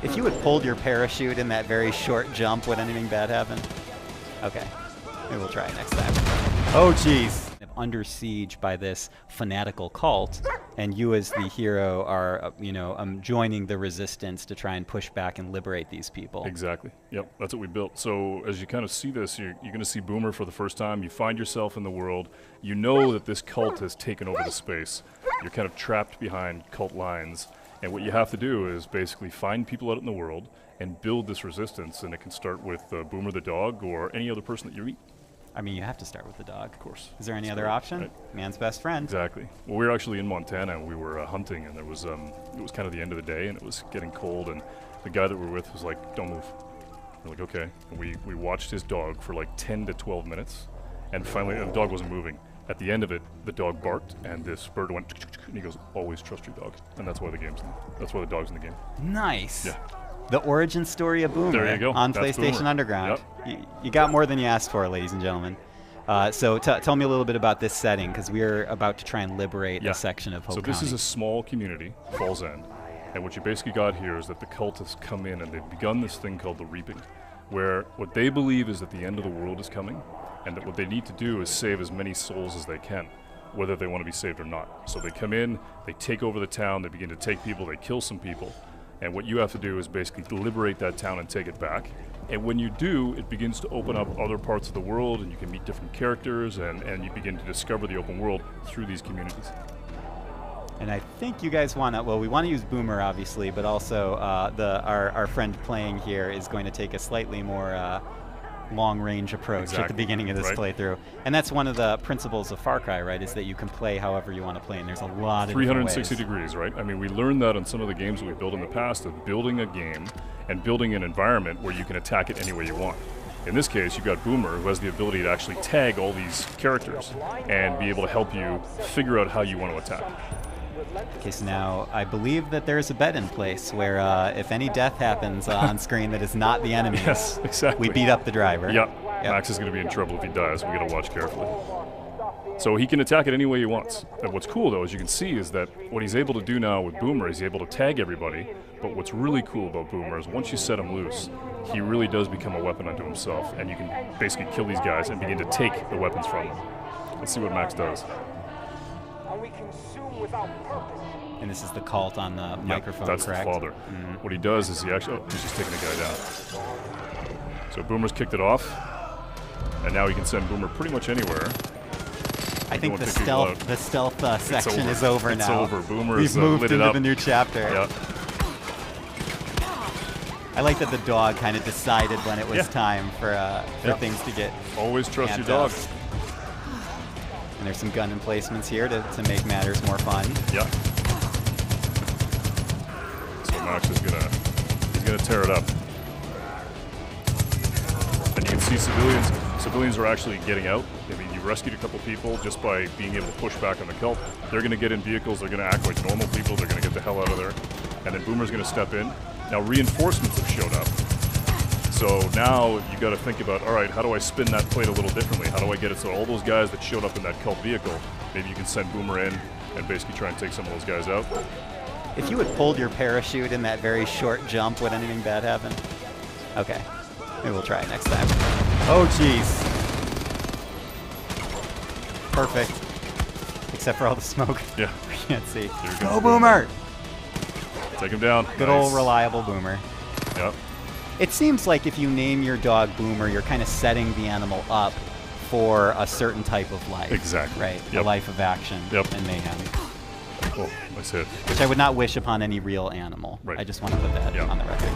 If you had pulled your parachute in that very short jump, would anything bad happen? Okay. Maybe we'll try it next time. Oh, jeez. Under siege by this fanatical cult, and you as the hero are, joining the resistance to try and push back and liberate these people. Exactly. Yep, that's what we built. So as you kind of see this, you're going to see Boomer for the first time. You find yourself in the world. You know that this cult has taken over the space. You're kind of trapped behind cult lines. And what you have to do is basically find people out in the world and build this resistance. And it can start with Boomer the dog or any other person that you meet. I mean, you have to start with the dog. Of course. Is there any other option? Right. Man's best friend. Exactly. Well, we were actually in Montana, and we were hunting, and there was it was kind of the end of the day, and it was getting cold, and the guy that we were with was like, "Don't move." We're like, "Okay." And we watched his dog for like 10 to 12 minutes, and finally, the dog wasn't moving. At the end of it, the dog barked, and this bird went, and he goes, "Always trust your dog," and that's why the dog's in the game. Nice. Yeah. The origin story of Boomer there you go. on That's PlayStation Boomer. Underground. Yep. You got more than you asked for, ladies and gentlemen. So tell me a little bit about this setting, because we're about to try and liberate a section of Hope So this County. is a small community, Falls End, and what you basically got here is that the cultists come in and they've begun this thing called the Reaping, where what they believe is that the end of the world is coming, and that what they need to do is save as many souls as they can, whether they want to be saved or not. So they come in, they take over the town, they begin to take people, they kill some people, and what you have to do is basically liberate that town and take it back. And when you do, it begins to open up other parts of the world, and you can meet different characters, and you begin to discover the open world through these communities. And I think you guys want to, well, we want to use Boomer, obviously, but also our friend playing here is going to take a slightly more long-range approach at the beginning of this playthrough. And that's one of the principles of Far Cry, right, is that you can play however you want to play, and there's a lot of 360 degrees, right? I mean, we learned that on some of the games that we built in the past, of building a game and building an environment where you can attack it any way you want. In this case, you've got Boomer, who has the ability to actually tag all these characters and be able to help you figure out how you want to attack. Okay, so now I believe that there's a bet in place where if any death happens on screen that is not the enemy, yes, exactly. we beat up the driver. Yep. Max is going to be in trouble if he dies. We got to watch carefully. So he can attack it any way he wants. And what's cool, though, as you can see, is that what he's able to do now with Boomer is he's able to tag everybody. But what's really cool about Boomer is once you set him loose, he really does become a weapon unto himself, and you can basically kill these guys and begin to take the weapons from them. Let's see what Max does. And this is the cult on the microphone, that's correct? The father. Mm-hmm. What he does is he actually, he's just taking the guy down. So Boomer's kicked it off, and now he can send Boomer pretty much anywhere. I think the stealth section is over now. It's over. Boomer's We've moved lit it into up. the new chapter. Yep. I like that the dog kind of decided when it was time for things to get. Always trust your dog. And there's some gun emplacements here to make matters more fun. Yep. So Max is he's gonna tear it up. And you can see civilians. Civilians are actually getting out. I mean, you rescued a couple people just by being able to push back on the cult. They're going to get in vehicles. They're going to act like normal people. They're going to get the hell out of there. And then Boomer's going to step in. Now reinforcements have showed up. So now you got to think about, all right, how do I spin that plate a little differently? How do I get it so all those guys that showed up in that cult vehicle, maybe you can send Boomer in and basically try and take some of those guys out. If you had pulled your parachute in that very short jump, would anything bad happen? Okay. Maybe we'll try it next time. Oh, jeez. Perfect. Except for all the smoke. Yeah. We can't see. Go, Boomer! Take him down. Good old reliable Boomer. Yep. It seems like if you name your dog Boomer, you're kind of setting the animal up for a certain type of life. Exactly. Right? A life of action and mayhem. Oh, nice hit. Which I would not wish upon any real animal. Right. I just want to put that on the record.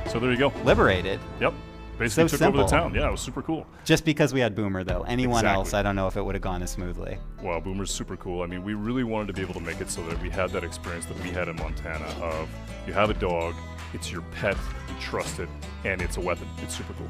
So there you go. Liberated. Yep. Basically so took over the simple. town. Yeah, it was super cool. Just because we had Boomer, though. Anyone else, I don't know if it would have gone as smoothly. Wow, Boomer's super cool. I mean, we really wanted to be able to make it so that we had that experience that we had in Montana of you have a dog, it's your pet, you trust it, and it's a weapon. It's super cool.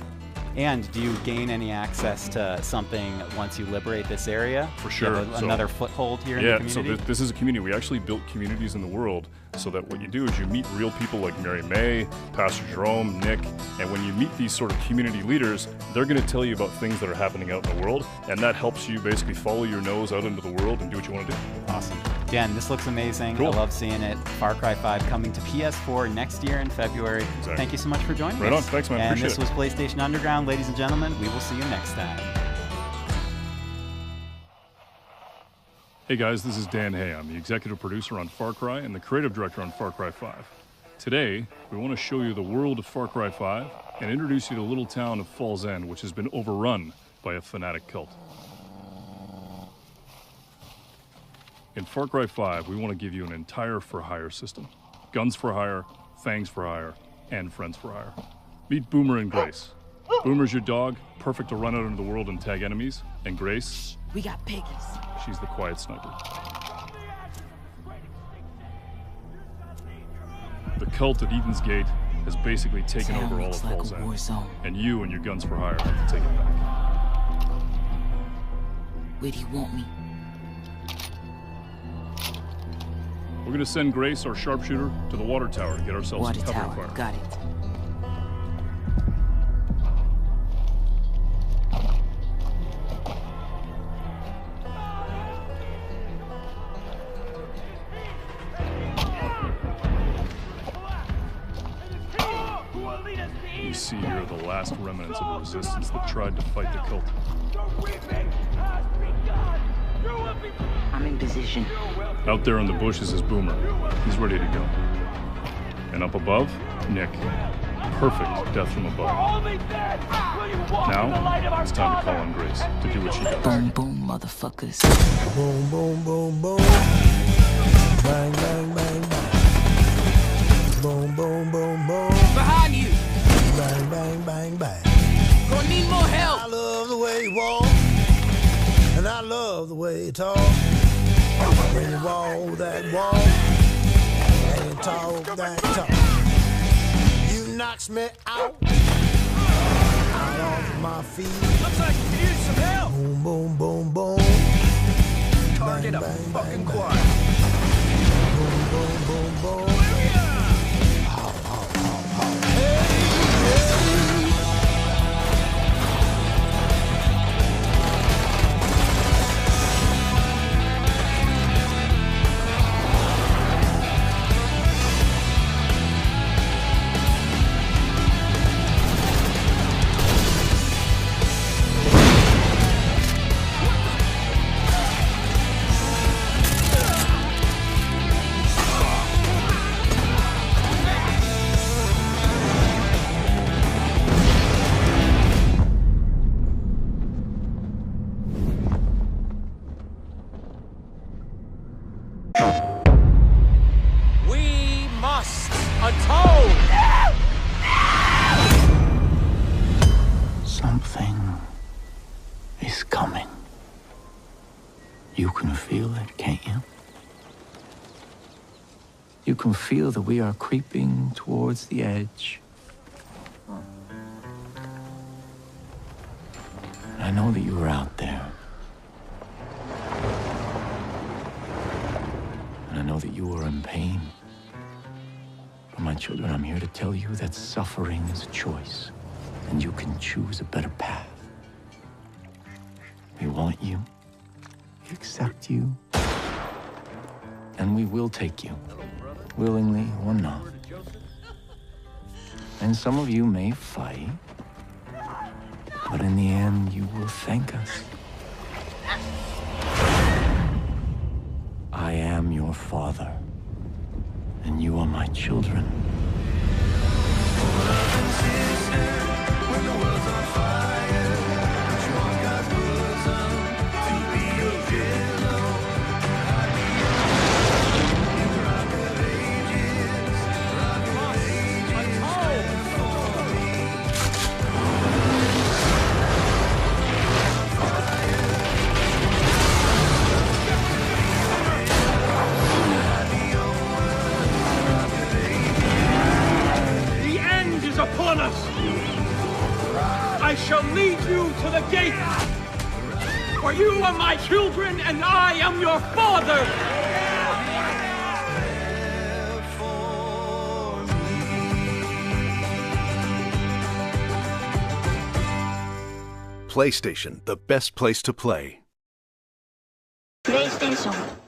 And do you gain any access to something once you liberate this area? For sure. You have another foothold here in the community? Yeah, so this is a community. We actually built communities in the world so that what you do is you meet real people like Mary May, Pastor Jerome, Nick, and when you meet these sort of community leaders, they're going to tell you about things that are happening out in the world, and that helps you basically follow your nose out into the world and do what you want to do. Awesome. Dan, this looks amazing. Cool. I love seeing it. Far Cry 5 coming to PS4 next year in February. Exactly. Thank you so much for joining us. Right on. Thanks, man. And Appreciate this was PlayStation Underground. Ladies and gentlemen, we will see you next time. Hey guys, this is Dan Hay. I'm the executive producer on Far Cry and the creative director on Far Cry 5. Today, we want to show you the world of Far Cry 5 and introduce you to the little town of Falls End, which has been overrun by a fanatic cult. In Far Cry 5, we want to give you an entire for-hire system. Guns for hire, fangs for hire, and friends for hire. Meet Boomer and Grace. Boomer's your dog, perfect to run out into the world and tag enemies. And Grace? We got piggies. She's the quiet sniper. The cult at Eden's Gate has basically taken over all of Falls End. And you and your Guns for Hire have to take it back. Where do you want me? We're gonna send Grace, our sharpshooter, to the water tower to get ourselves Water some cover tower, fire. got it. You see here are the last remnants of the resistance that tried to fight the cult. I'm in position. Out there in the bushes is Boomer. He's ready to go. And up above, Nick. Perfect death from above. Now, it's time to call on Grace to do what she does. Boom, boom, motherfuckers. Boom, boom, boom, boom. Bang, bang, bang, bang. Boom, boom, boom, boom. Behind you. Bang, bang, bang, bang. Gonna need more help. I love the way you walk, and I love the way you talk. When you walk that walk, and you talk that talk, you knocks me out off my feet. Looks like you need some help. Boom, boom, boom, boom. Target Bang, a bang, fucking bang, bang. choir. Boom, boom, boom, boom. We must atone. Something is coming. You can feel it, can't you? You can feel that we are creeping towards the edge. I know that you were out there. And I know that you were in pain. But my children, I'm here to tell you that suffering is a choice, and you can choose a better path. We want you, we accept you, and we will take you, willingly or not. And some of you may fight, but in the end, you will thank us. I am your father, and you are my children. The end is upon us. you to the gate! For you are my children, and I am your father! PlayStation, the best place to play. PlayStation